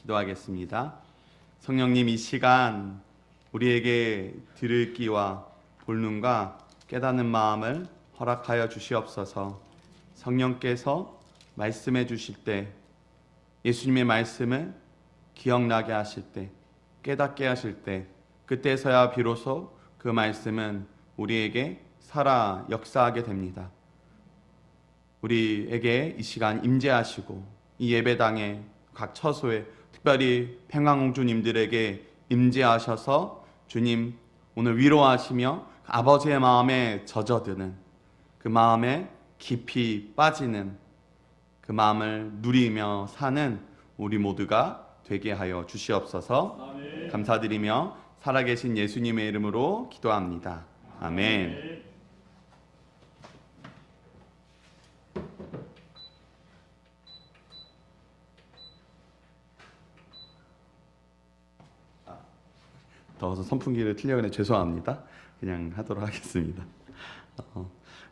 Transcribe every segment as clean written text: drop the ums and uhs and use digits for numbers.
기도하겠습니다. 성령님, 이 시간 우리에게 들을 귀와 볼 눈과 깨닫는 마음을 허락하여 주시옵소서. 성령께서 말씀해 주실 때, 예수님의 말씀을 기억나게 하실 때, 깨닫게 하실 때, 그때서야 비로소 그 말씀은 우리에게 살아 역사하게 됩니다. 우리에게 이 시간 임재하시고 이 예배당에 각 처소에 특별히 평강공주님들에게 임재하셔서 주님 오늘 위로하시며 아버지의 마음에 젖어드는 그 마음에 깊이 빠지는 그 마음을 누리며 사는 우리 모두가 되게 하여 주시옵소서. 아멘. 감사드리며 살아계신 예수님의 이름으로 기도합니다. 아멘. 더워서 선풍기를 틀려고 죄송합니다. 그냥 하도록 하겠습니다.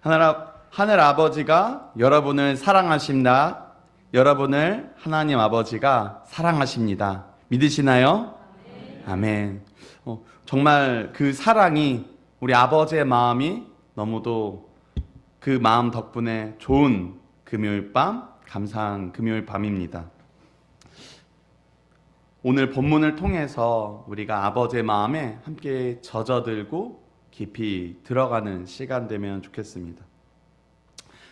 하늘 아버지가 여러분을 사랑하십니다. 여러분을 하나님 아버지가 사랑하십니다. 믿으시나요? 아멘. 정말 그 사랑이 우리 아버지의 마음이 너무도 그 마음 덕분에 좋은 금요일 밤, 감사한 금요일 밤입니다. 오늘 본문을 통해서 우리가 아버지의 마음에 함께 젖어들고 깊이 들어가는 시간 되면 좋겠습니다.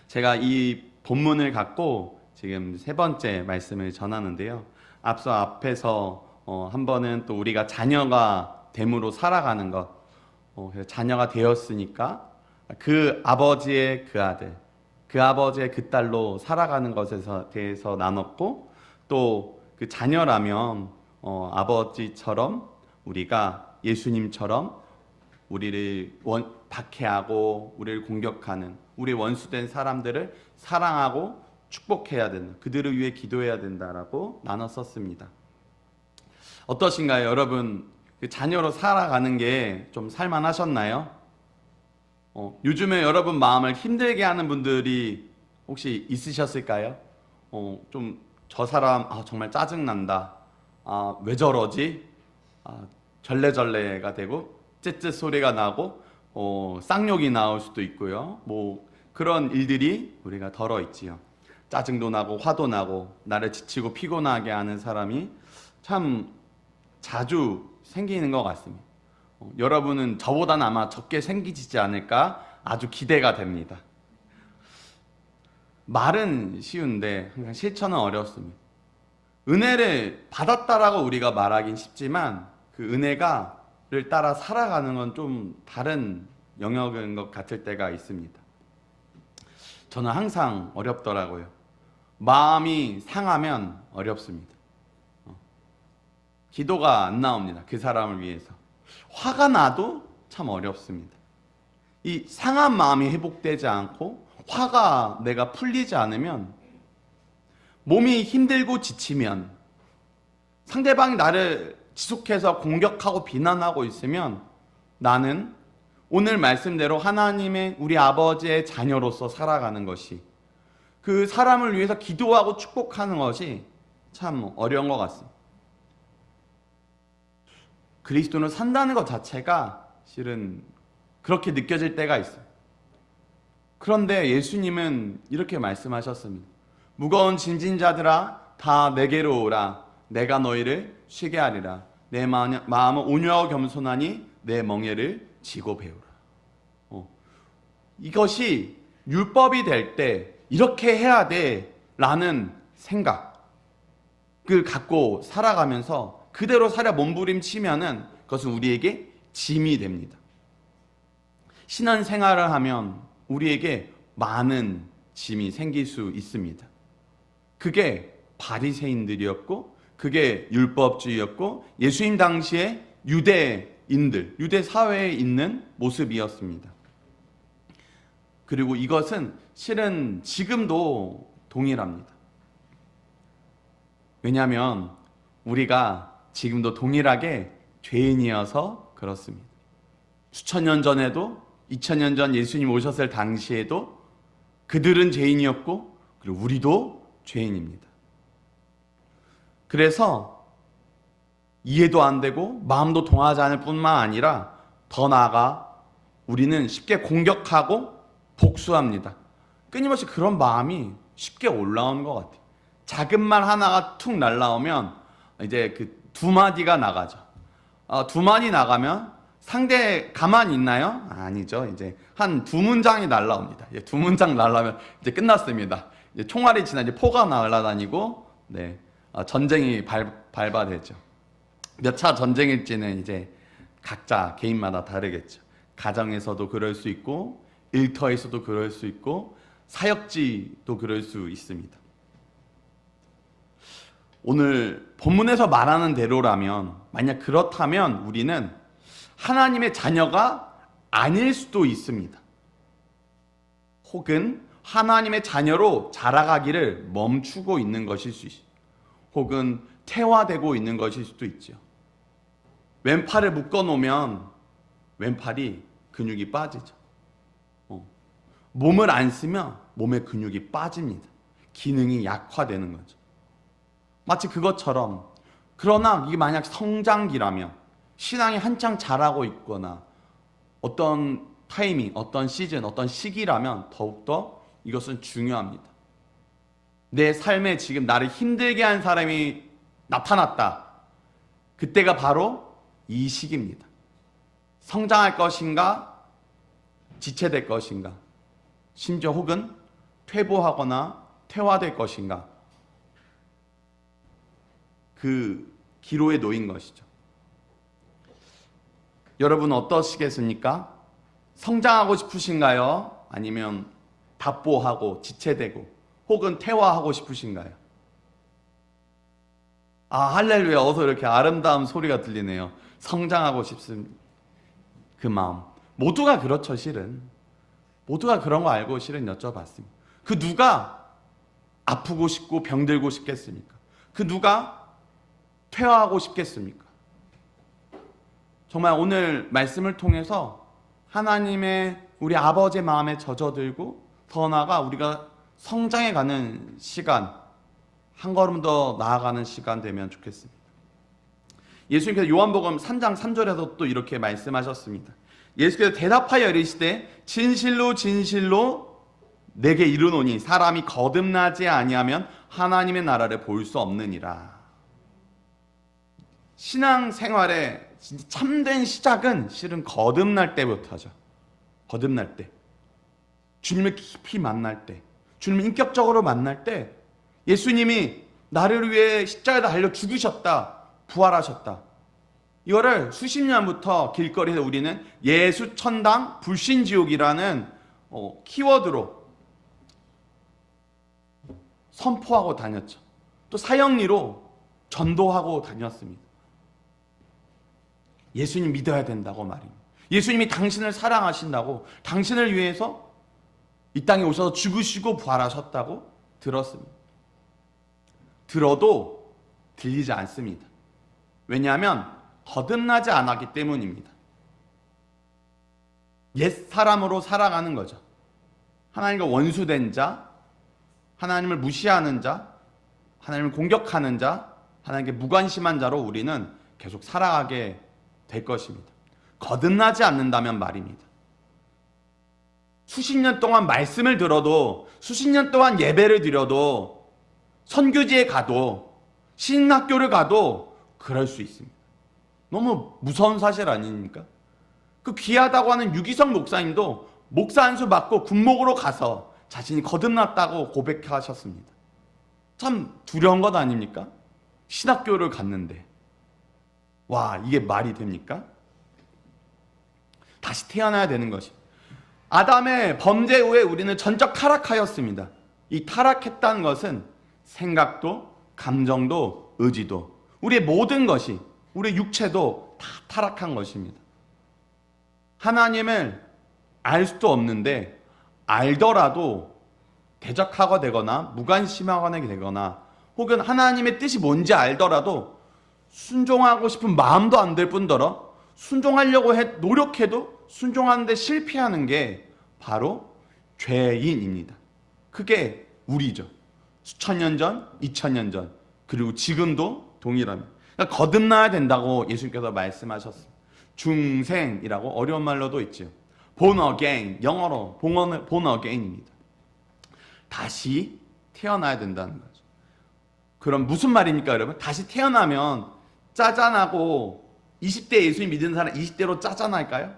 제가 이 본문을 갖고 지금 세 번째 말씀을 전하는데요. 앞에서 한 번은 또 우리가 자녀가 됨으로 살아가는 것, 자녀가 되었으니까 그 아버지의 그 아들, 그 아버지의 그 딸로 살아가는 것에 대해서 나눴고, 또 그 자녀라면 아버지처럼 우리가 예수님처럼 우리를 박해하고 우리를 공격하는 우리 원수된 사람들을 사랑하고 축복해야 된다. 그들을 위해 기도해야 된다라고 나눴었습니다. 어떠신가요? 여러분, 자녀로 살아가는 게 좀 살만하셨나요? 요즘에 여러분 마음을 힘들게 하는 분들이 혹시 있으셨을까요? 좀 저 사람 정말 짜증난다. 왜 저러지? 절레절레가 되고 쯧쯧 소리가 나고 쌍욕이 나올 수도 있고요. 그런 일들이 우리가 덜어 있지요. 짜증도 나고 화도 나고 나를 지치고 피곤하게 하는 사람이 참 자주 생기는 것 같습니다. 여러분은 저보다는 아마 적게 생기지 않을까 아주 기대가 됩니다. 말은 쉬운데 항상 실천은 어렵습니다. 은혜를 받았다라고 우리가 말하긴 쉽지만 그 은혜를 따라 살아가는 건 좀 다른 영역인 것 같을 때가 있습니다. 저는 항상 어렵더라고요. 마음이 상하면 어렵습니다. 기도가 안 나옵니다. 그 사람을 위해서. 화가 나도 참 어렵습니다. 이 상한 마음이 회복되지 않고 화가 내가 풀리지 않으면, 몸이 힘들고 지치면, 상대방이 나를 지속해서 공격하고 비난하고 있으면 나는 오늘 말씀대로 하나님의 우리 아버지의 자녀로서 살아가는 것이, 그 사람을 위해서 기도하고 축복하는 것이 참 어려운 것 같습니다. 그리스도는 산다는 것 자체가 실은 그렇게 느껴질 때가 있어요. 그런데 예수님은 이렇게 말씀하셨습니다. 무거운 짐진 자들아 다 내게로 오라. 내가 너희를 쉬게 하리라. 내 마음은 온유하고 겸손하니 내 멍에를 지고 배우라. 이것이 율법이 될 때 이렇게 해야 돼 라는 생각을 갖고 살아가면서 그대로 살아 몸부림치면은 그것은 우리에게 짐이 됩니다. 신앙생활을 하면 우리에게 많은 짐이 생길 수 있습니다. 그게 바리새인들이었고, 그게 율법주의였고, 예수님 당시에 유대인들, 유대 사회에 있는 모습이었습니다. 그리고 이것은 실은 지금도 동일합니다. 왜냐하면 우리가 지금도 동일하게 죄인이어서 그렇습니다. 수천 년 전에도 2000년 전 예수님 오셨을 당시에도 그들은 죄인이었고, 그리고 우리도 죄인입니다. 그래서 이해도 안 되고 마음도 동하지 않을 뿐만 아니라 더 나아가 우리는 쉽게 공격하고 복수합니다. 끊임없이 그런 마음이 쉽게 올라오는 것 같아요. 작은 말 하나가 툭 날라오면 이제 그 두 마디가 나가죠. 두 마디 나가면 상대 가만히 있나요? 아니죠. 이제 한 두 문장이 날라옵니다. 두 문장 날라오면 이제 끝났습니다. 이제 총알이 지나 이제 포가 날아다니고, 네, 전쟁이 발발되죠. 몇 차 전쟁일지는 이제 각자 개인마다 다르겠죠. 가정에서도 그럴 수 있고, 일터에서도 그럴 수 있고, 사역지도 그럴 수 있습니다. 오늘 본문에서 말하는 대로라면, 만약 그렇다면 우리는 하나님의 자녀가 아닐 수도 있습니다. 혹은 하나님의 자녀로 자라가기를 멈추고 있는 것일 수 있어요. 혹은 퇴화되고 있는 것일 수도 있죠. 왼팔을 묶어놓으면 왼팔이 근육이 빠지죠. 몸을 안 쓰면 몸의 근육이 빠집니다. 기능이 약화되는 거죠. 마치 그것처럼, 그러나 이게 만약 성장기라면, 신앙이 한창 자라고 있거나 어떤 타이밍, 어떤 시즌, 어떤 시기라면 더욱더 이것은 중요합니다. 내 삶에 지금 나를 힘들게 한 사람이 나타났다. 그때가 바로 이 시기입니다. 성장할 것인가, 지체될 것인가, 심지어 혹은 퇴보하거나 퇴화될 것인가, 그 기로에 놓인 것이죠. 여러분 어떠시겠습니까? 성장하고 싶으신가요? 아니면 답보하고 지체되고 혹은 퇴화하고 싶으신가요? 할렐루야, 어서 이렇게 아름다운 소리가 들리네요. 성장하고 싶습니다. 그 마음. 모두가 그렇죠, 실은. 모두가 그런 거 알고 실은 여쭤봤습니다. 그 누가 아프고 싶고 병들고 싶겠습니까? 그 누가 퇴화하고 싶겠습니까? 정말 오늘 말씀을 통해서 하나님의, 우리 아버지의 마음에 젖어들고 더 나아가 우리가 성장해가는 시간, 한 걸음 더 나아가는 시간 되면 좋겠습니다. 예수님께서 요한복음 3장 3절에서 또 이렇게 말씀하셨습니다. 예수께서 대답하여 이르시되 진실로 진실로 내게 이르노니 사람이 거듭나지 아니하면 하나님의 나라를 볼 수 없느니라. 신앙생활의 참된 시작은 실은 거듭날 때부터죠. 거듭날 때, 주님을 깊이 만날 때, 주님을 인격적으로 만날 때, 예수님이 나를 위해 십자가에다 달려 죽으셨다, 부활하셨다. 이거를 수십 년부터 길거리에서 우리는 예수 천당 불신지옥이라는 키워드로 선포하고 다녔죠. 또 사형리로 전도하고 다녔습니다. 예수님 믿어야 된다고 말입니다. 예수님이 당신을 사랑하신다고, 당신을 위해서 이 땅에 오셔서 죽으시고 부활하셨다고 들었습니다. 들어도 들리지 않습니다. 왜냐하면 거듭나지 않았기 때문입니다. 옛 사람으로 살아가는 거죠. 하나님과 원수된 자, 하나님을 무시하는 자, 하나님을 공격하는 자, 하나님께 무관심한 자로 우리는 계속 살아가게 될 것입니다. 거듭나지 않는다면 말입니다. 수십 년 동안 말씀을 들어도, 수십 년 동안 예배를 드려도, 선교지에 가도, 신학교를 가도 그럴 수 있습니다. 너무 무서운 사실 아닙니까? 그 귀하다고 하는 유기성 목사님도 목사 안수 받고 군목으로 가서 자신이 거듭났다고 고백하셨습니다. 참 두려운 것 아닙니까? 신학교를 갔는데. 와, 이게 말이 됩니까? 다시 태어나야 되는 것입니다. 아담의 범죄 후에 우리는 전적 타락하였습니다. 이 타락했다는 것은 생각도, 감정도, 의지도, 우리의 모든 것이, 우리의 육체도 다 타락한 것입니다. 하나님을 알 수도 없는데 알더라도 대적하게 되거나 무관심하게 되거나, 혹은 하나님의 뜻이 뭔지 알더라도 순종하고 싶은 마음도 안 들 뿐더러 순종하려고 노력해도 순종하는데 실패하는 게 바로 죄인입니다. 그게 우리죠. 수천 년 전, 2000년 전, 그리고 지금도 동일합니다. 그러니까 거듭나야 된다고 예수님께서 말씀하셨습니다. 중생이라고 어려운 말로도 있죠. born again, 영어로 born again입니다. 다시 태어나야 된다는 거죠. 그럼 무슨 말입니까, 여러분? 다시 태어나면 짜잔하고 20대 예수님 믿는 사람 20대로 짜잔할까요?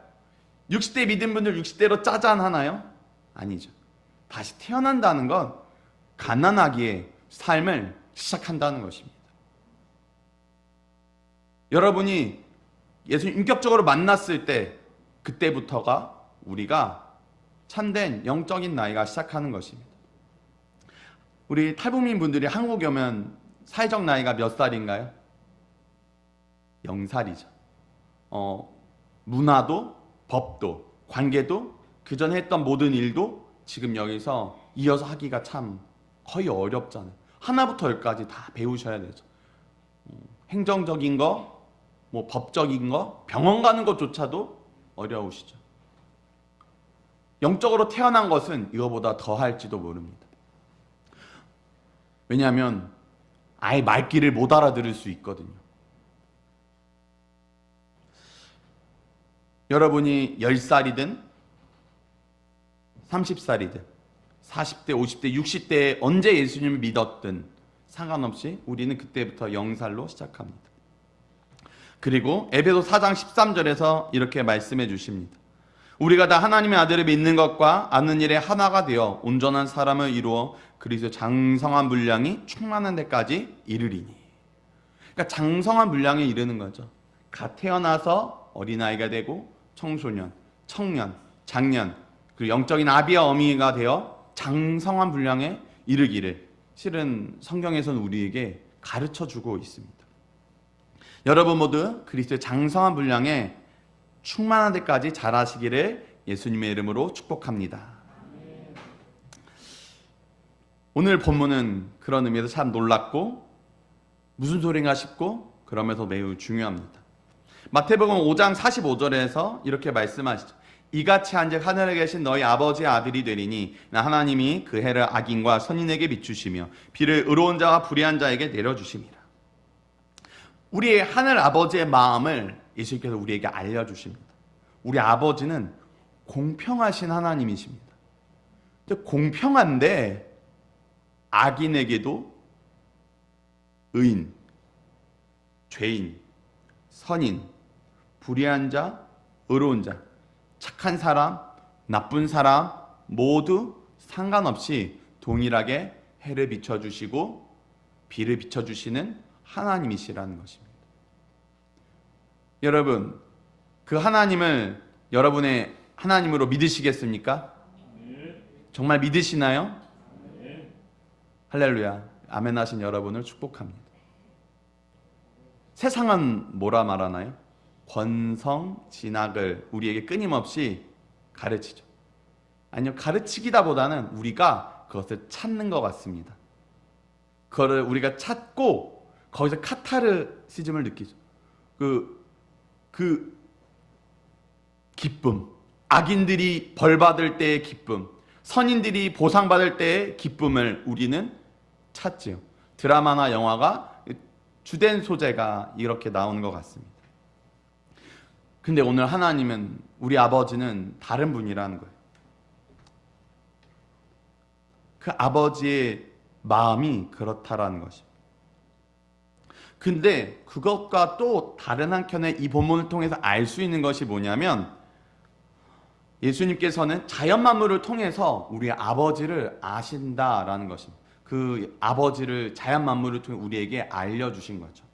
60대 믿은 분들 60대로 짜잔하나요? 아니죠. 다시 태어난다는 건 가난하기에 삶을 시작한다는 것입니다. 여러분이 예수님 인격적으로 만났을 때 그때부터가 우리가 참된 영적인 나이가 시작하는 것입니다. 우리 탈북민 분들이 한국에 오면 사회적 나이가 몇 살인가요? 0살이죠. 문화도 법도 관계도 그 전에 했던 모든 일도 지금 여기서 이어서 하기가 참 거의 어렵잖아요. 하나부터 열까지 다 배우셔야 되죠. 행정적인 거, 뭐 법적인 거, 병원 가는 것조차도 어려우시죠. 영적으로 태어난 것은 이거보다 더 할지도 모릅니다. 왜냐하면 아예 말귀를 못 알아들을 수 있거든요. 여러분이 10살이든 30살이든 40대, 50대, 60대에 언제 예수님을 믿었든 상관없이 우리는 그때부터 0살로 시작합니다. 그리고 에베소 4장 13절에서 이렇게 말씀해 주십니다. 우리가 다 하나님의 아들을 믿는 것과 아는 일에 하나가 되어 온전한 사람을 이루어 그리스도의 장성한 분량이 충만한 데까지 이르리니. 그러니까 장성한 분량에 이르는 거죠. 갓 태어나서 어린아이가 되고 청소년, 청년, 장년, 그리고 영적인 아비와 어미가 되어 장성한 분량에 이르기를 실은 성경에서는 우리에게 가르쳐주고 있습니다. 여러분 모두 그리스도의 장성한 분량에 충만한 데까지 자라시기를 예수님의 이름으로 축복합니다. 오늘 본문은 그런 의미에서 참 놀랍고 무슨 소린가 싶고 그러면서 매우 중요합니다. 마태복음 5장 45절에서 이렇게 말씀하시죠. 이같이 한즉 하늘에 계신 너희 아버지의 아들이 되리니 하나님이 그 해를 악인과 선인에게 비추시며 비를 의로운 자와 불의한 자에게 내려주심이라. 우리의 하늘 아버지의 마음을 예수님께서 우리에게 알려주십니다. 우리 아버지는 공평하신 하나님이십니다. 공평한데 악인에게도 의인, 죄인, 선인, 불의한 자, 의로운 자, 착한 사람, 나쁜 사람 모두 상관없이 동일하게 해를 비춰주시고 비를 비춰주시는 하나님이시라는 것입니다. 여러분, 그 하나님을 여러분의 하나님으로 믿으시겠습니까? 정말 믿으시나요? 할렐루야. 아멘 하신 여러분을 축복합니다. 세상은 뭐라 말하나요? 권성, 진학을 우리에게 끊임없이 가르치죠. 아니요, 가르치기보다는 우리가 그것을 찾는 것 같습니다. 그거를 우리가 찾고 거기서 카타르시즘을 느끼죠. 그 기쁨, 악인들이 벌받을 때의 기쁨, 선인들이 보상받을 때의 기쁨을 우리는 찾지요. 드라마나 영화가 주된 소재가 이렇게 나오는 것 같습니다. 근데 오늘 하나님은, 우리 아버지는 다른 분이라는 거예요. 그 아버지의 마음이 그렇다라는 것입니다. 근데 그것과 또 다른 한켠에 이 본문을 통해서 알 수 있는 것이 뭐냐면, 예수님께서는 자연 만물을 통해서 우리의 아버지를 아신다라는 것입니다. 그 아버지를 자연 만물을 통해 우리에게 알려주신 거죠.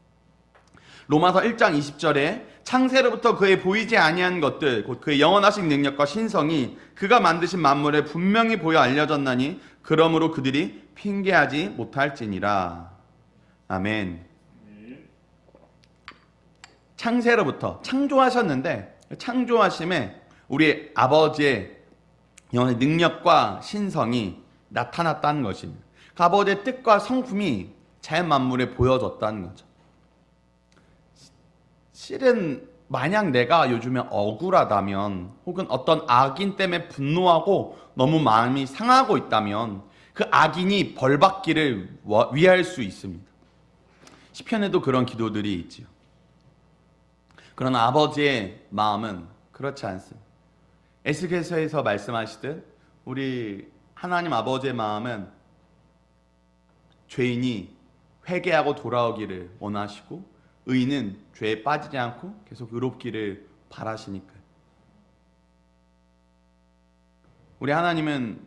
로마서 1장 20절에 창세로부터 그의 보이지 아니한 것들 곧 그의 영원하신 능력과 신성이 그가 만드신 만물에 분명히 보여 알려졌나니 그러므로 그들이 핑계하지 못할지니라. 아멘. 창세로부터 창조하셨는데 창조하심에 우리 아버지의 영원의 능력과 신성이 나타났다는 것입니다. 그 아버지의 뜻과 성품이 자연 만물에 보여졌다는 거죠. 실은 만약 내가 요즘에 억울하다면 혹은 어떤 악인 때문에 분노하고 너무 마음이 상하고 있다면 그 악인이 벌받기를 위할 수 있습니다. 시편에도 그런 기도들이 있지요. 그러나 아버지의 마음은 그렇지 않습니다. 에스겔서에서 말씀하시듯 우리 하나님 아버지의 마음은 죄인이 회개하고 돌아오기를 원하시고 의인은 죄에 빠지지 않고 계속 의롭기를 바라시니까요. 우리 하나님은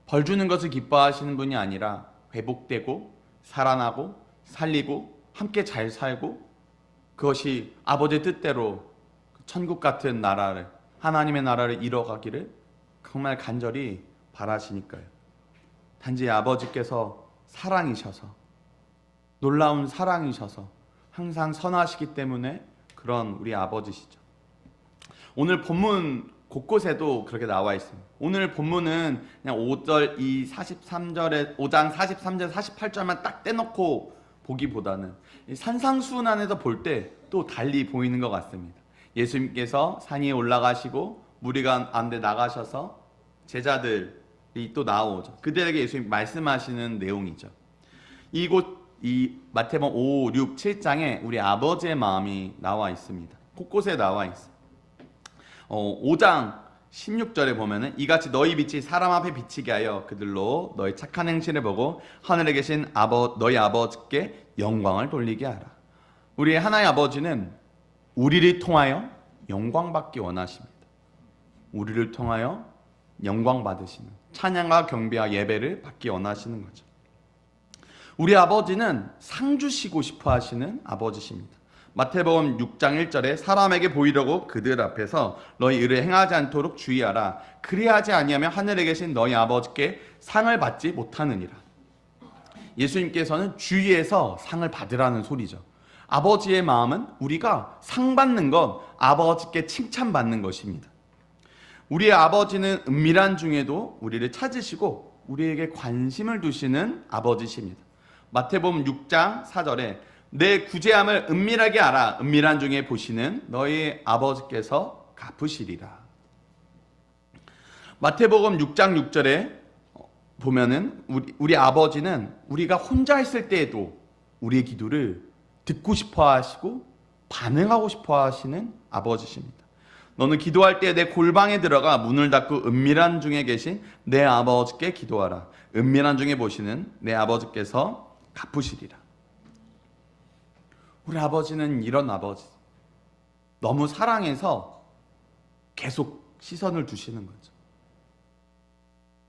벌 주는 것을 기뻐하시는 분이 아니라 회복되고 살아나고 살리고 함께 잘 살고 그것이 아버지의 뜻대로 천국 같은 나라를 하나님의 나라를 이뤄가기를 정말 간절히 바라시니까요. 단지 아버지께서 사랑이셔서 놀라운 사랑이셔서 항상 선하시기 때문에 그런 우리 아버지시죠. 오늘 본문 곳곳에도 그렇게 나와 있습니다. 오늘 본문은 그냥 5절, 43절에 5장 43절, 48절만 딱 떼놓고 보기보다는 산상수훈안에서 볼 때 또 달리 보이는 것 같습니다. 예수님께서 산 위에 올라가시고 무리가 안데 나가셔서 제자들이 또 나오죠. 그들에게 예수님 말씀하시는 내용이죠. 이 마태복음 5, 6, 7장에 우리 아버지의 마음이 나와 있습니다. 곳곳에 나와 있어요. 5장 16절에 보면은 이같이 너희 빛이 사람 앞에 비치게 하여 그들로 너희 착한 행실을 보고 하늘에 계신 너희 아버지께 영광을 돌리게 하라. 우리 하나의 아버지는 우리를 통하여 영광 받기 원하십니다. 우리를 통하여 영광 받으시는 찬양과 경배와 예배를 받기 원하시는 거죠. 우리 아버지는 상 주시고 싶어 하시는 아버지십니다. 마태복음 6장 1절에 사람에게 보이려고 그들 앞에서 너희 의를 행하지 않도록 주의하라. 그리하지 아니하면 하늘에 계신 너희 아버지께 상을 받지 못하느니라. 예수님께서는 주의해서 상을 받으라는 소리죠. 아버지의 마음은 우리가 상 받는 건 아버지께 칭찬받는 것입니다. 우리의 아버지는 은밀한 중에도 우리를 찾으시고 우리에게 관심을 두시는 아버지십니다. 마태복음 6장 4절에 내 구제함을 은밀하게 알아 은밀한 중에 보시는 너희 아버지께서 갚으시리라. 마태복음 6장 6절에 보면은 우리 아버지는 우리가 혼자 있을 때에도 우리의 기도를 듣고 싶어 하시고 반응하고 싶어 하시는 아버지십니다. 너는 기도할 때 내 골방에 들어가 문을 닫고 은밀한 중에 계신 내 아버지께 기도하라. 은밀한 중에 보시는 내 아버지께서 갚으시리라. 우리 아버지는 이런 아버지. 너무 사랑해서 계속 시선을 두시는 거죠.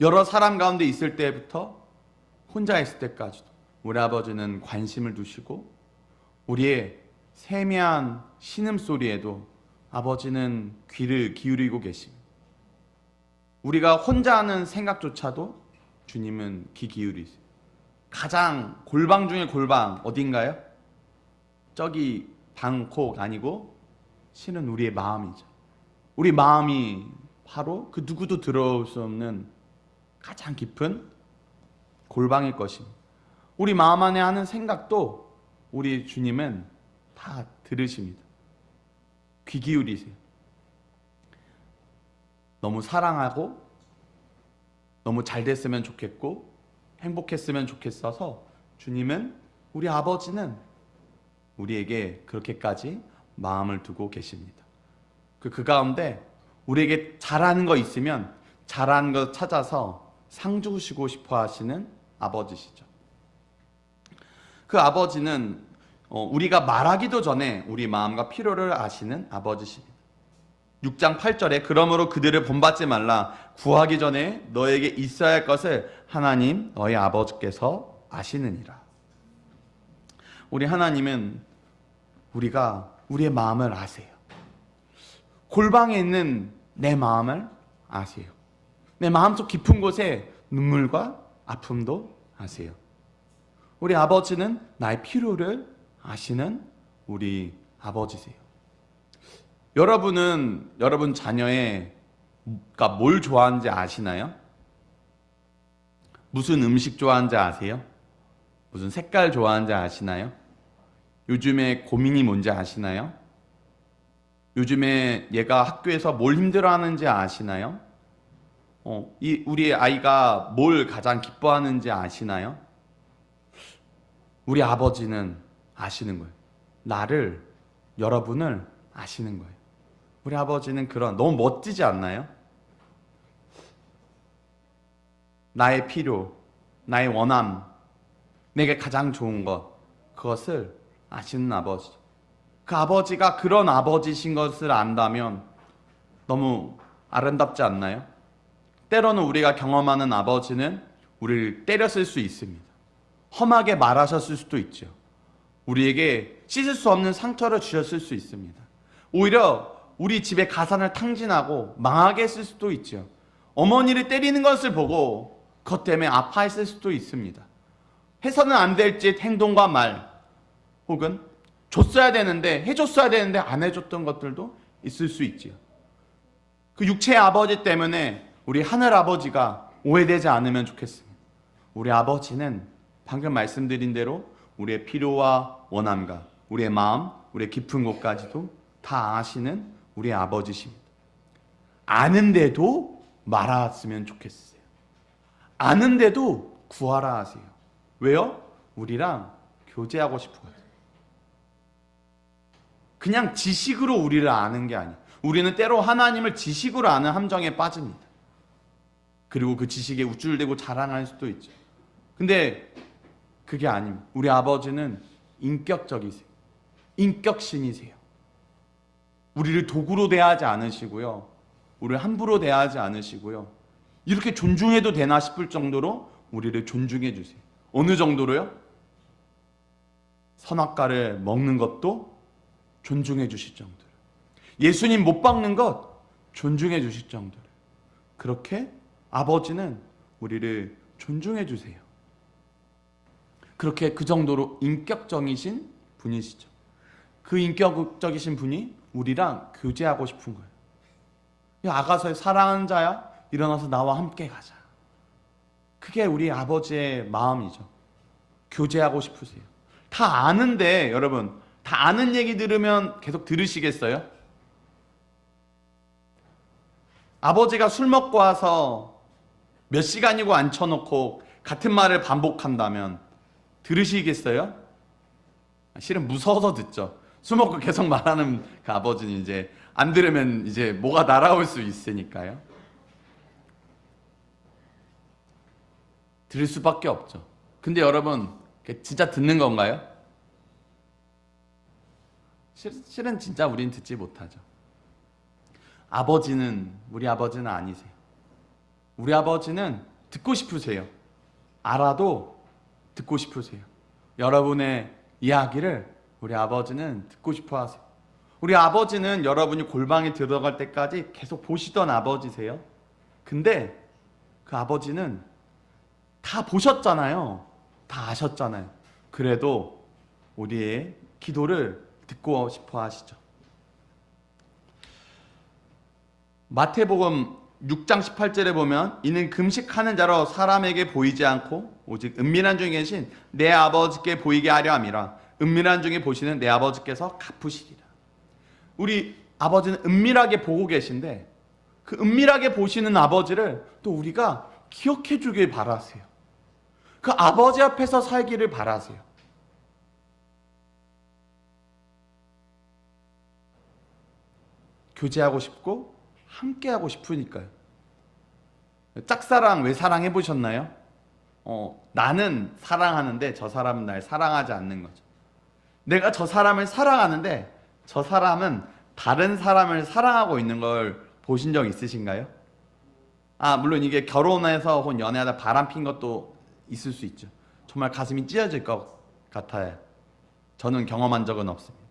여러 사람 가운데 있을 때부터 혼자 있을 때까지도 우리 아버지는 관심을 두시고 우리의 세미한 신음소리에도 아버지는 귀를 기울이고 계십니다. 우리가 혼자 하는 생각조차도 주님은 귀 기울이세요. 가장 골방 중에 골방 어딘가요? 저기 방콕 아니고 실은 우리의 마음이죠. 우리 마음이 바로 그 누구도 들어올 수 없는 가장 깊은 골방일 것입니다. 우리 마음 안에 하는 생각도 우리 주님은 다 들으십니다. 귀 기울이세요. 너무 사랑하고 너무 잘 됐으면 좋겠고 행복했으면 좋겠어서 주님은 우리 아버지는 우리에게 그렇게까지 마음을 두고 계십니다. 그 가운데 우리에게 잘하는 거 있으면 잘하는 거 찾아서 상 주시고 싶어 하시는 아버지시죠. 그 아버지는 우리가 말하기도 전에 우리 마음과 필요를 아시는 아버지십니다. 6장 8절에 그러므로 그들을 본받지 말라. 구하기 전에 너에게 있어야 할 것을 하나님 너희 아버지께서 아시느니라. 우리 하나님은 우리가 우리의 마음을 아세요. 골방에 있는 내 마음을 아세요. 내 마음속 깊은 곳에 눈물과 아픔도 아세요. 우리 아버지는 나의 필요를 아시는 우리 아버지세요. 여러분 자녀가 뭘 좋아하는지 아시나요? 무슨 음식 좋아하는지 아세요? 무슨 색깔 좋아하는지 아시나요? 요즘에 고민이 뭔지 아시나요? 요즘에 얘가 학교에서 뭘 힘들어하는지 아시나요? 우리 아이가 뭘 가장 기뻐하는지 아시나요? 우리 아버지는 아시는 거예요. 나를, 여러분을 아시는 거예요. 우리 아버지는 그런, 너무 멋지지 않나요? 나의 필요, 나의 원함, 내게 가장 좋은 것, 그것을 아시는 아버지죠. 그 아버지가 그런 아버지신 것을 안다면 너무 아름답지 않나요? 때로는 우리가 경험하는 아버지는 우리를 때렸을 수 있습니다. 험하게 말하셨을 수도 있죠. 우리에게 씻을 수 없는 상처를 주셨을 수 있습니다. 오히려 우리 집에 가산을 탕진하고 망하게 했을 수도 있죠. 어머니를 때리는 것을 보고 그것 때문에 아파했을 수도 있습니다. 해서는 안 될 짓, 행동과 말, 혹은 줬어야 되는데, 해줬어야 되는데 안 해줬던 것들도 있을 수 있지요. 그 육체의 아버지 때문에 우리 하늘 아버지가 오해되지 않으면 좋겠습니다. 우리 아버지는 방금 말씀드린 대로 우리의 필요와 원함과 우리의 마음, 우리의 깊은 곳까지도 다 아시는 우리의 아버지십니다. 아는데도 말았으면 좋겠어요. 아는데도 구하라 하세요. 왜요? 우리랑 교제하고 싶어요. 그냥 지식으로 우리를 아는 게 아니에요. 우리는 때로 하나님을 지식으로 아는 함정에 빠집니다. 그리고 그 지식에 우쭐대고 자랑할 수도 있죠. 근데 그게 아닙니다. 우리 아버지는 인격적이세요. 인격신이세요. 우리를 도구로 대하지 않으시고요. 우리를 함부로 대하지 않으시고요. 이렇게 존중해도 되나 싶을 정도로 우리를 존중해 주세요. 어느 정도로요? 선악과를 먹는 것도 존중해 주실 정도로, 예수님 못 박는 것 존중해 주실 정도로, 그렇게 아버지는 우리를 존중해 주세요. 그렇게 그 정도로 인격적이신 분이시죠. 그 인격적이신 분이 우리랑 교제하고 싶은 거예요. 야, 아가서의 사랑하는 자야, 일어나서 나와 함께 가자. 그게 우리 아버지의 마음이죠. 교제하고 싶으세요. 다 아는데, 여러분, 다 아는 얘기 들으면 계속 들으시겠어요? 아버지가 술 먹고 와서 몇 시간이고 앉혀놓고 같은 말을 반복한다면 들으시겠어요? 실은 무서워서 듣죠. 술 먹고 계속 말하는 그 아버지는 이제 안 들으면 이제 뭐가 날아올 수 있으니까요. 들을 수밖에 없죠. 근데 여러분, 진짜 듣는 건가요? 실은 진짜 우린 듣지 못하죠. 우리 아버지는 아니세요. 우리 아버지는 듣고 싶으세요. 알아도 듣고 싶으세요. 여러분의 이야기를 우리 아버지는 듣고 싶어 하세요. 우리 아버지는 여러분이 골방에 들어갈 때까지 계속 보시던 아버지세요. 근데 그 아버지는 다 보셨잖아요. 다 아셨잖아요. 그래도 우리의 기도를 듣고 싶어 하시죠. 마태복음 6장 18절에 보면 이는 금식하는 자로 사람에게 보이지 않고 오직 은밀한 중에 계신 내 아버지께 보이게 하려 함이라. 은밀한 중에 보시는 내 아버지께서 갚으시리라. 우리 아버지는 은밀하게 보고 계신데 그 은밀하게 보시는 아버지를 또 우리가 기억해 주길 바라세요. 그 아버지 앞에서 살기를 바라세요. 교제하고 싶고 함께하고 싶으니까요. 짝사랑 왜 사랑해 보셨나요? 나는 사랑하는데 저 사람은 날 사랑하지 않는 거죠. 내가 저 사람을 사랑하는데 저 사람은 다른 사람을 사랑하고 있는 걸 보신 적 있으신가요? 물론 이게 결혼해서 혹은 연애하다 바람핀 것도 있을 수 있죠. 정말 가슴이 찢어질 것 같아요. 저는 경험한 적은 없습니다.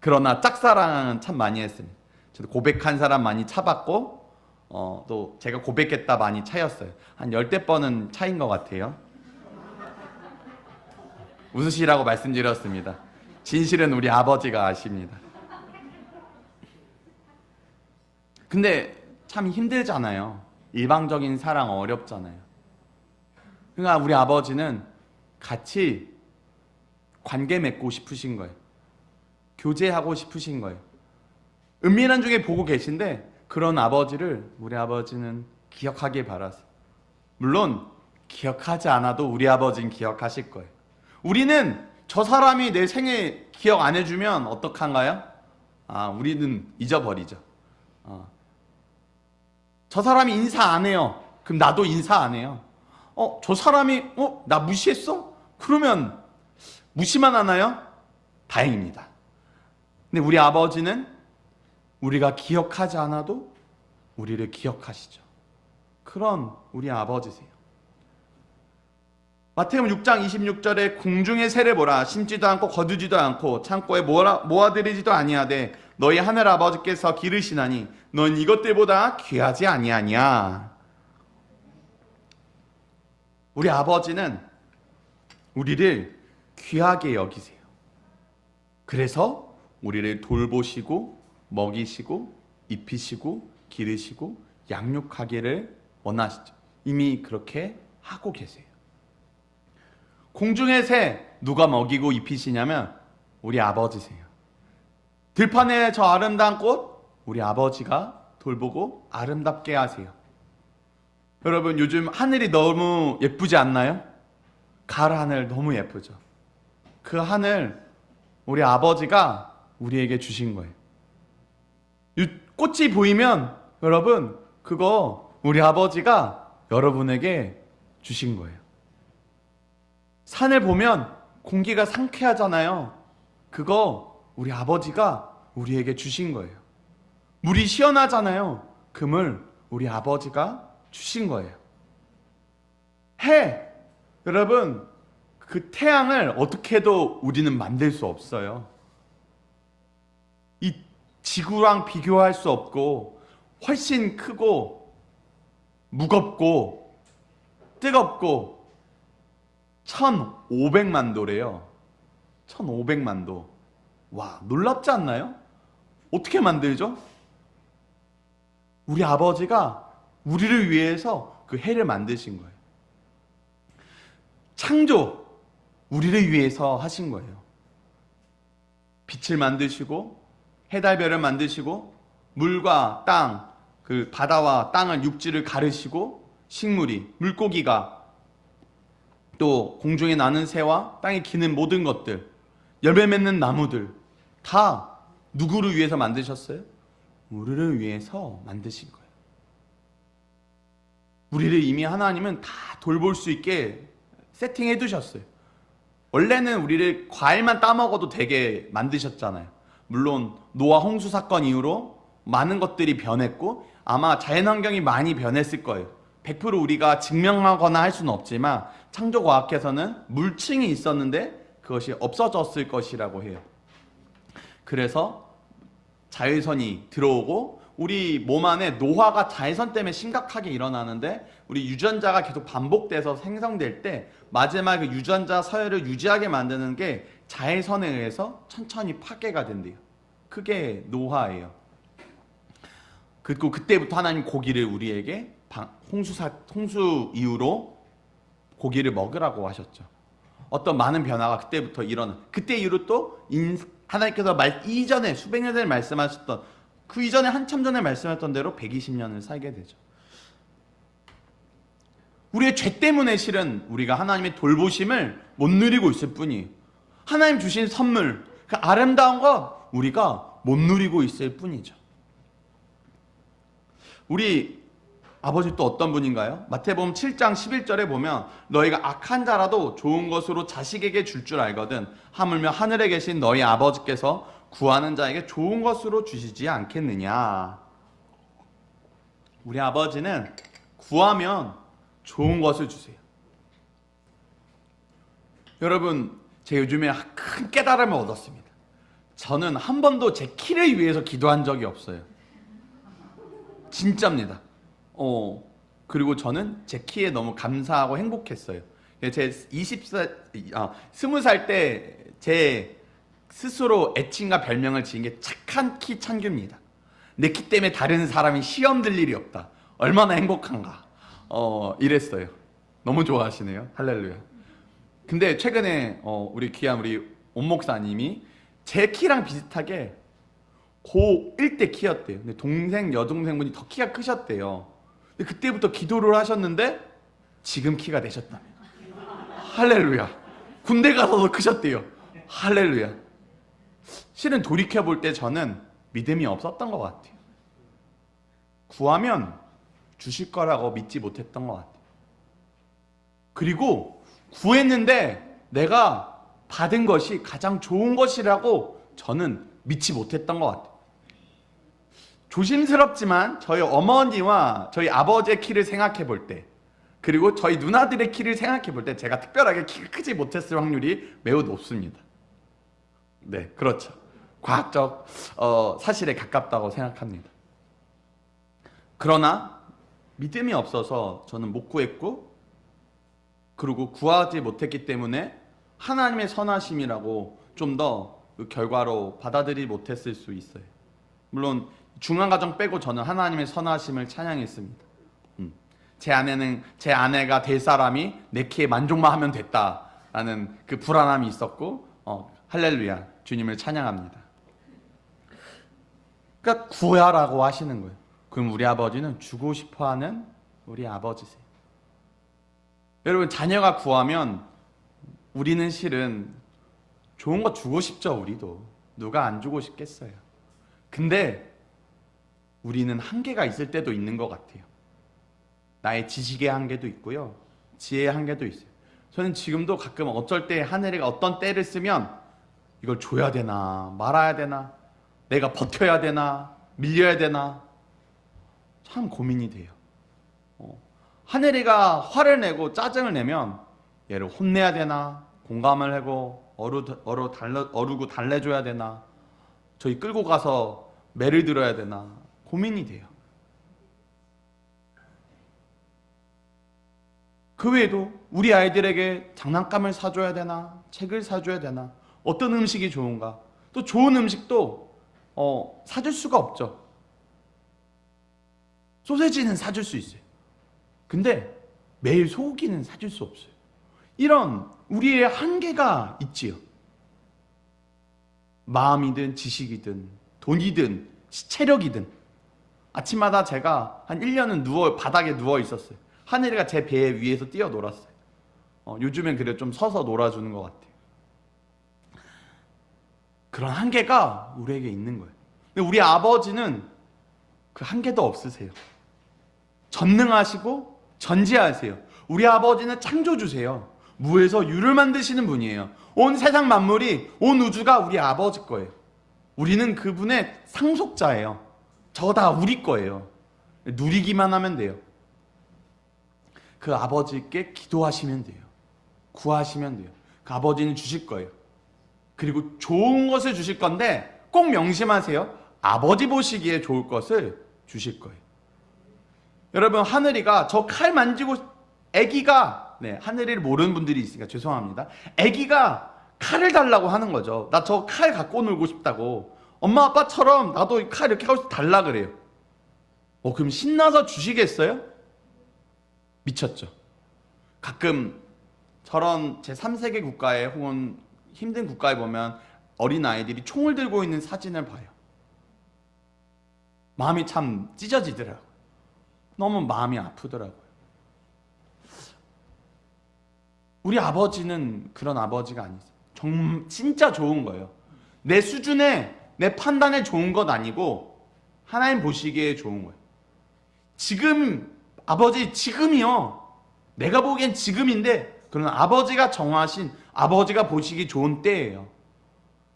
그러나 짝사랑은 참 많이 했습니다. 저도 고백한 사람 많이 차봤고 또 제가 고백했다 많이 차였어요. 한 10대 번은 차인 것 같아요. 웃으시라고 말씀드렸습니다. 진실은 우리 아버지가 아십니다. 근데 참 힘들잖아요. 일방적인 사랑 어렵잖아요. 그러니까 우리 아버지는 같이 관계 맺고 싶으신 거예요. 교제하고 싶으신 거예요. 은밀한 중에 보고 계신데 그런 아버지를 우리 아버지는 기억하길 바라세요. 물론 기억하지 않아도 우리 아버지는 기억하실 거예요. 우리는 저 사람이 내 생일 기억 안 해주면 어떡한가요? 우리는 잊어버리죠. 저 사람이 인사 안 해요. 그럼 나도 인사 안 해요. 저 사람이 나 무시했어? 그러면 무시만 하나요? 다행입니다. 근데 우리 아버지는 우리가 기억하지 않아도 우리를 기억하시죠. 그런 우리 아버지세요. 마태복음 6장 26절에 궁중의 새를 보라. 심지도 않고 거두지도 않고 창고에 모아들이지도 아니하되 너희 하늘 아버지께서 기르시나니 넌 이것들보다 귀하지 아니하냐. 우리 아버지는 우리를 귀하게 여기세요. 그래서 우리를 돌보시고 먹이시고 입히시고 기르시고 양육하기를 원하시죠. 이미 그렇게 하고 계세요. 공중의 새 누가 먹이고 입히시냐면 우리 아버지세요. 들판에 저 아름다운 꽃 우리 아버지가 돌보고 아름답게 하세요. 여러분 요즘 하늘이 너무 예쁘지 않나요? 가을 하늘 너무 예쁘죠. 그 하늘 우리 아버지가 우리에게 주신 거예요. 꽃이 보이면 여러분 그거 우리 아버지가 여러분에게 주신 거예요. 산을 보면 공기가 상쾌하잖아요. 그거 우리 아버지가 우리에게 주신 거예요. 물이 시원하잖아요. 그 물 우리 아버지가 주신 거예요. 해! 여러분 그 태양을 어떻게 해도 우리는 만들 수 없어요. 이 지구랑 비교할 수 없고 훨씬 크고 무겁고 뜨겁고 1500만 도래요. 1500만 도. 와, 놀랍지 않나요? 어떻게 만들죠? 우리 아버지가 우리를 위해서 그 해를 만드신 거예요. 창조, 우리를 위해서 하신 거예요. 빛을 만드시고 해달별을 만드시고 물과 땅, 그 바다와 땅을 육지를 가르시고 식물이, 물고기가 또 공중에 나는 새와 땅에 기는 모든 것들, 열매 맺는 나무들 다 누구를 위해서 만드셨어요? 우리를 위해서 만드신 거예요. 우리를 이미 하나님은 다 돌볼 수 있게 세팅해 두셨어요. 원래는 우리를 과일만 따먹어도 되게 만드셨잖아요. 물론 노아 홍수 사건 이후로 많은 것들이 변했고 아마 자연환경이 많이 변했을 거예요. 100% 우리가 증명하거나 할 수는 없지만 창조과학에서는 물층이 있었는데 그것이 없어졌을 것이라고 해요. 그래서 자외선이 들어오고 우리 몸 안에 노화가 자외선 때문에 심각하게 일어나는데 우리 유전자가 계속 반복돼서 생성될 때 마지막 그 유전자 서열을 유지하게 만드는 게 자외선에 의해서 천천히 파괴가 된대요. 그게 노화예요. 그리고 그때부터 하나님 고기를 우리에게 홍수 이후로 고기를 먹으라고 하셨죠. 어떤 많은 변화가 그때부터 일어나. 그때 이후로 또 하나님께서 이전에 수백 년 전에 말씀하셨던 그 이전에 한참 전에 말씀하셨던 대로 120년을 살게 되죠. 우리의 죄 때문에 실은 우리가 하나님의 돌보심을 못 누리고 있을 뿐이에요. 하나님 주신 선물, 그 아름다운 것 우리가 못 누리고 있을 뿐이죠. 우리 아버지 또 어떤 분인가요? 마태복음 7장 11절에 보면 너희가 악한 자라도 좋은 것으로 자식에게 줄 알거든 하물며 하늘에 계신 너희 아버지께서 구하는 자에게 좋은 것으로 주시지 않겠느냐. 우리 아버지는 구하면 좋은 것을 주세요. 여러분, 제가 요즘에 큰 깨달음을 얻었습니다. 저는 한 번도 제 키를 위해서 기도한 적이 없어요. 진짜입니다. 그리고 저는 제 키에 너무 감사하고 행복했어요. 제 20살 때 제 스스로 애칭과 별명을 지은 게 착한 키 찬규입니다. 내 키 때문에 다른 사람이 시험 들 일이 없다. 얼마나 행복한가. 이랬어요. 너무 좋아하시네요. 할렐루야. 근데 최근에 우리 귀한 우리 온 목사님이 제 키랑 비슷하게 고1 때 키였대요. 근데 동생, 여동생분이 더 키가 크셨대요. 근데 그때부터 기도를 하셨는데 지금 키가 되셨다며. 할렐루야. 군대 가서도 크셨대요. 할렐루야. 실은 돌이켜볼 때 저는 믿음이 없었던 것 같아요. 구하면 주실 거라고 믿지 못했던 것 같아요. 그리고 구했는데 내가 받은 것이 가장 좋은 것이라고 저는 믿지 못했던 것 같아요. 조심스럽지만 저희 어머니와 저희 아버지의 키를 생각해 볼 때, 그리고 저희 누나들의 키를 생각해 볼 때 제가 특별하게 키가 크지 못했을 확률이 매우 높습니다. 네, 그렇죠. 과학적 사실에 가깝다고 생각합니다. 그러나 믿음이 없어서 저는 못 구했고, 그리고 구하지 못했기 때문에 하나님의 선하심이라고 좀 더 그 결과로 받아들이지 못했을 수 있어요. 물론 중간과정 빼고 저는 하나님의 선하심을 찬양했습니다. 제 아내가 될 사람이 내 키에 만족만 하면 됐다라는 그 불안함이 있었고, 할렐루야, 주님을 찬양합니다. 그러니까 구하라고 하시는 거예요. 그럼 우리 아버지는 주고 싶어하는 우리 아버지세요. 여러분, 자녀가 구하면 우리는 실은 좋은 거 주고 싶죠. 우리도 누가 안 주고 싶겠어요. 근데 우리는 한계가 있을 때도 있는 것 같아요. 나의 지식의 한계도 있고요, 지혜의 한계도 있어요. 저는 지금도 가끔 어쩔 때 하늘이가 어떤 때를 쓰면 이걸 줘야 되나 말아야 되나, 내가 버텨야 되나 밀려야 되나, 참 고민이 돼요. 하늘이가 화를 내고 짜증을 내면 얘를 혼내야 되나, 공감을 하고 어루고 달래줘야 되나, 저희 끌고 가서 매를 들어야 되나, 고민이 돼요. 그 외에도 우리 아이들에게 장난감을 사줘야 되나, 책을 사줘야 되나, 어떤 음식이 좋은가. 또 좋은 음식도 사줄 수가 없죠. 소세지는 사줄 수 있어요. 근데 매일 소고기는 사줄 수 없어요. 이런 우리의 한계가 있지요. 마음이든 지식이든 돈이든 체력이든. 아침마다 제가 한 1년은 바닥에 누워 있었어요. 하늘이가 제 배 위에서 뛰어놀았어요. 요즘엔 그래도 좀 서서 놀아주는 것 같아요. 그런 한계가 우리에게 있는 거예요. 근데 우리 아버지는 그 한계도 없으세요. 전능하시고 전지하세요. 우리 아버지는 창조주세요. 무에서 유를 만드시는 분이에요. 온 세상 만물이, 온 우주가 우리 아버지 거예요. 우리는 그분의 상속자예요. 저거 다 우리 거예요. 누리기만 하면 돼요. 그 아버지께 기도하시면 돼요. 구하시면 돼요. 그 아버지는 주실 거예요. 그리고 좋은 것을 주실 건데 꼭 명심하세요. 아버지 보시기에 좋을 것을 주실 거예요. 여러분, 하늘이가 저 칼 만지고, 아기가, 하늘이를 모르는 분들이 있으니까 죄송합니다. 아기가 칼을 달라고 하는 거죠. 나 저 칼 갖고 놀고 싶다고. 엄마 아빠처럼 나도 칼 이렇게 하고 달라 그래요. 그럼 신나서 주시겠어요? 미쳤죠. 가끔 저런 제3세계 국가에 혹은 힘든 국가에 보면 어린 아이들이 총을 들고 있는 사진을 봐요. 마음이 참 찢어지더라고요. 너무 마음이 아프더라고요. 우리 아버지는 그런 아버지가 아니세요. 진짜 좋은 거예요. 내 수준에, 내 판단에 좋은 것 아니고 하나님 보시기에 좋은 거예요. 지금 아버지, 지금이요. 내가 보기엔 지금인데, 그러나 아버지가 정하신, 아버지가 보시기 좋은 때예요.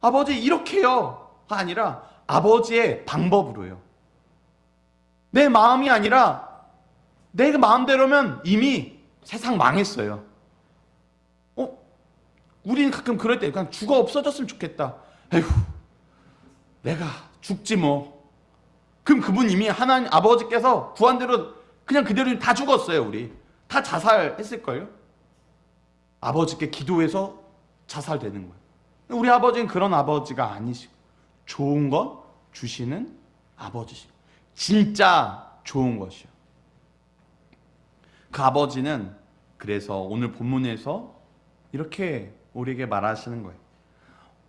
아버지 이렇게요가 아니라 아버지의 방법으로요. 내 마음이 아니라 내 마음대로면 이미 세상 망했어요. 우리는 가끔 그럴 때 그냥 죽어 없어졌으면 좋겠다. 에휴, 내가 죽지 뭐. 그럼 그분 이미 하나님 아버지께서 구한 대로 그냥 그대로 다 죽었어요. 우리 다 자살했을걸요. 아버지께 기도해서 자살되는 거예요. 우리 아버지는 그런 아버지가 아니시고 좋은 거 주시는 아버지시고 진짜 좋은 것이요. 그 아버지는 그래서 오늘 본문에서 이렇게 우리에게 말하시는 거예요.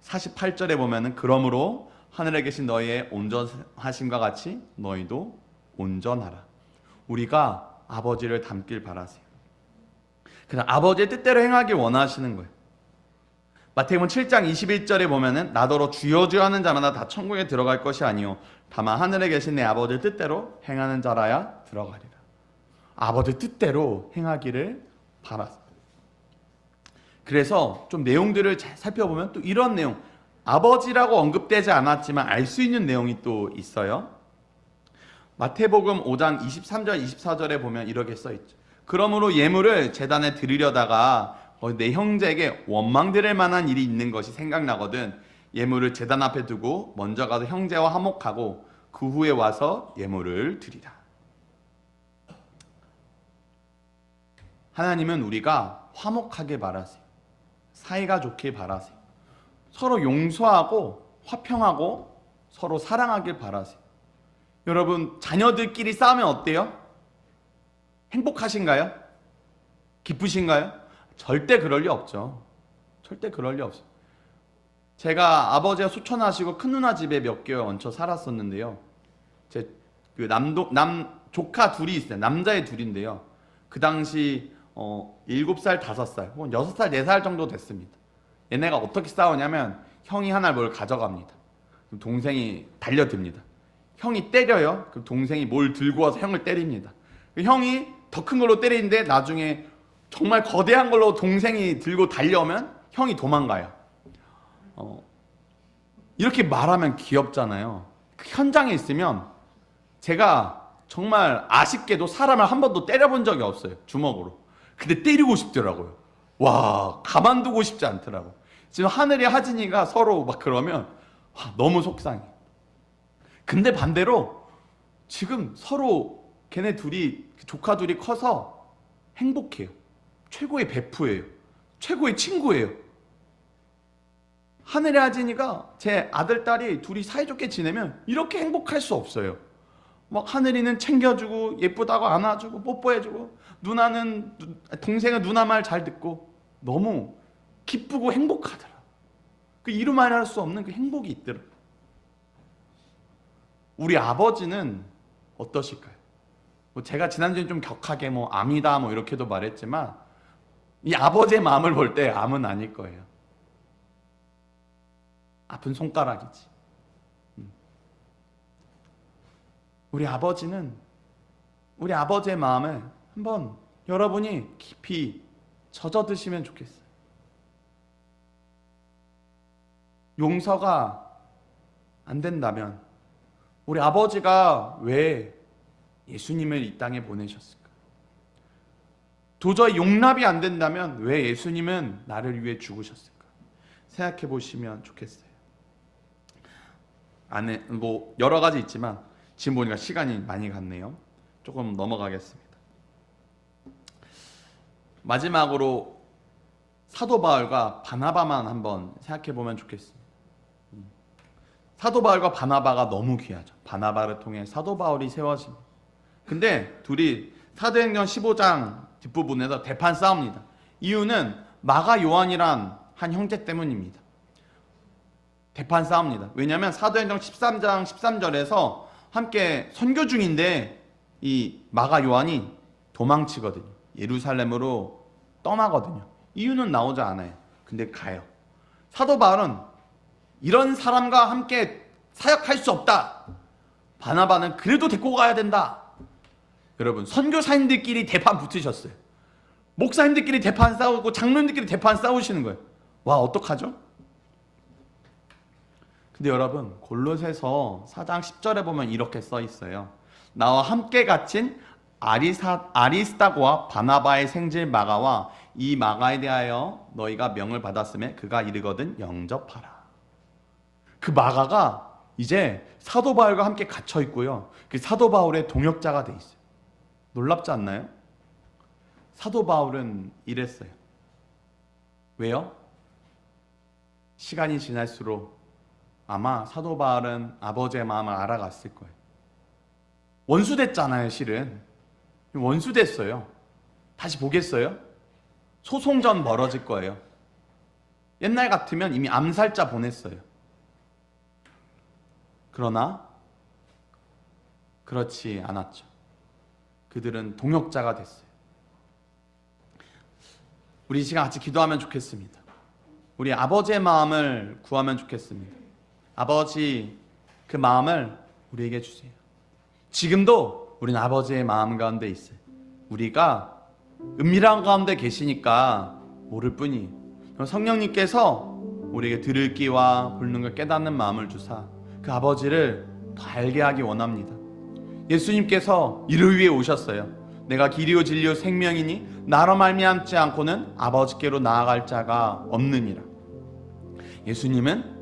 48절에 보면은 그러므로 하늘에 계신 너희의 온전하심과 같이 너희도 온전하라. 우리가 아버지를 닮길 바라세요. 그냥 아버지의 뜻대로 행하길 원하시는 거예요. 마태복음 7장 21절에 보면은 나더러 주여 주여 하는 자마다 다 천국에 들어갈 것이 아니요 다만 하늘에 계신 내 아버지 뜻대로 행하는 자라야 들어가리라. 아버지 뜻대로 행하기를 바라서. 그래서 좀 내용들을 잘 살펴보면 또 이런 내용, 아버지라고 언급되지 않았지만 알 수 있는 내용이 또 있어요. 마태복음 5장 23절 24절에 보면 이렇게 써있죠. 그러므로 예물을 제단에 드리려다가 내 형제에게 원망 드릴 만한 일이 있는 것이 생각나거든 예물을 제단 앞에 두고 먼저 가서 형제와 화목하고 그 후에 와서 예물을 드리라. 하나님은 우리가 화목하길 바라세요. 사이가 좋길 바라세요. 서로 용서하고 화평하고 서로 사랑하길 바라세요. 여러분, 자녀들끼리 싸우면 어때요? 행복하신가요? 기쁘신가요? 절대 그럴 리 없죠. 절대 그럴 리 없어요. 제가 아버지가 소천하시고 큰 누나 집에 몇 개월 얹혀 살았었는데요. 제 그 조카 둘이 있어요. 남자애 둘인데요. 그 당시 7살, 5살, 혹은 6살, 4살 정도 됐습니다. 얘네가 어떻게 싸우냐면 형이 하나 뭘 가져갑니다. 그럼 동생이 달려듭니다. 형이 때려요. 그럼 동생이 뭘 들고 와서 형을 때립니다. 형이 더 큰 걸로 때리는데 나중에 정말 거대한 걸로 동생이 들고 달려오면 형이 도망가요. 이렇게 말하면 귀엽잖아요. 그 현장에 있으면 제가 정말 아쉽게도 사람을 한 번도 때려본 적이 없어요. 주먹으로. 근데 때리고 싶더라고요. 와, 가만두고 싶지 않더라고요. 지금 하늘이 하진이가 서로 막 그러면 너무 속상해. 근데 반대로 지금 서로 걔네 둘이, 조카 둘이 커서 행복해요. 최고의 베프예요. 최고의 친구예요. 하늘의 하진이가 제 아들, 딸이 둘이 사이좋게 지내면 이렇게 행복할 수 없어요. 막 하늘이는 챙겨주고 예쁘다고 안아주고 뽀뽀해주고 동생은 누나 말 잘 듣고 너무 기쁘고 행복하더라. 그 이루 말할 수 없는 그 행복이 있더라. 우리 아버지는 어떠실까요? 제가 지난주에 좀 격하게 암이다 이렇게도 말했지만 이 아버지의 마음을 볼 때 암은 아닐 거예요. 아픈 손가락이지. 우리 아버지는 우리 아버지의 마음을 한번 여러분이 깊이 젖어드시면 좋겠어요. 용서가 안 된다면 우리 아버지가 왜 예수님을 이 땅에 보내셨을까? 도저히 용납이 안 된다면 왜 예수님은 나를 위해 죽으셨을까? 생각해 보시면 좋겠어요. 안에 여러 가지 있지만 지금 보니까 시간이 많이 갔네요. 조금 넘어가겠습니다. 마지막으로 사도 바울과 바나바만 한번 생각해 보면 좋겠습니다. 사도 바울과 바나바가 너무 귀하죠. 바나바를 통해 사도 바울이 세워집니다. 근데 둘이 사도행전 15장 뒷부분에서 대판 싸웁니다. 이유는 마가 요한이란 한 형제 때문입니다. 대판 싸웁니다. 왜냐하면 사도행전 13장 13절에서 함께 선교 중인데 이 마가 요한이 도망치거든요. 예루살렘으로 떠나거든요. 이유는 나오지 않아요. 근데 가요. 사도 바울은 이런 사람과 함께 사역할 수 없다. 바나바는 그래도 데리고 가야 된다. 여러분, 선교사님들끼리 대판 붙으셨어요. 목사님들끼리 대판 싸우고 장로님들끼리 대판 싸우시는 거예요. 와, 어떡하죠? 근데 여러분, 골로새서 4장 10절에 보면 이렇게 써 있어요. 나와 함께 갇힌 아리스다고와 바나바의 생질 마가와 이 마가에 대하여 너희가 명을 받았음에 그가 이르거든 영접하라. 그 마가가 이제 사도 바울과 함께 갇혀 있고요. 그 사도 바울의 동역자가 돼 있어요. 놀랍지 않나요? 사도 바울은 이랬어요. 왜요? 시간이 지날수록 아마 사도 바울은 아버지의 마음을 알아갔을 거예요. 원수됐잖아요, 실은. 원수됐어요. 다시 보겠어요? 소송전 벌어질 거예요. 옛날 같으면 이미 암살자 보냈어요. 그러나 그렇지 않았죠. 그들은 동역자가 됐어요. 우리 이 시간 같이 기도하면 좋겠습니다. 우리 아버지의 마음을 구하면 좋겠습니다. 아버지, 그 마음을 우리에게 주세요. 지금도 우리는 아버지의 마음 가운데 있어요. 우리가 은밀한 가운데 계시니까 모를 뿐이에요. 성령님께서 우리에게 들을 귀와 보는 걸 깨닫는 마음을 주사 그 아버지를 더 알게 하기 원합니다. 예수님께서 이를 위해 오셨어요. 내가 길이요 진리요 생명이니 나로 말미암지 않고는 아버지께로 나아갈 자가 없느니라. 예수님은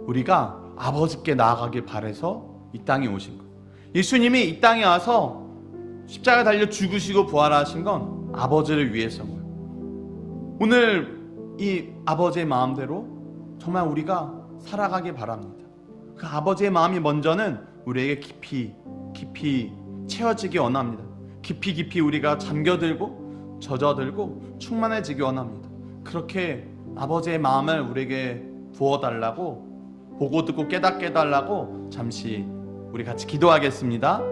우리가 아버지께 나아가길 바라서 이 땅에 오신 거예요. 예수님이 이 땅에 와서 십자가에 달려 죽으시고 부활하신 건 아버지를 위해서인 거예요. 오늘 이 아버지의 마음대로 정말 우리가 살아가길 바랍니다. 그 아버지의 마음이 먼저는 우리에게 깊이 채워지기 원합니다. 깊이 우리가 잠겨들고 젖어들고 충만해지기 원합니다. 그렇게 아버지의 마음을 우리에게 부어달라고, 보고 듣고 깨닫게 해달라고 잠시 우리 같이 기도하겠습니다.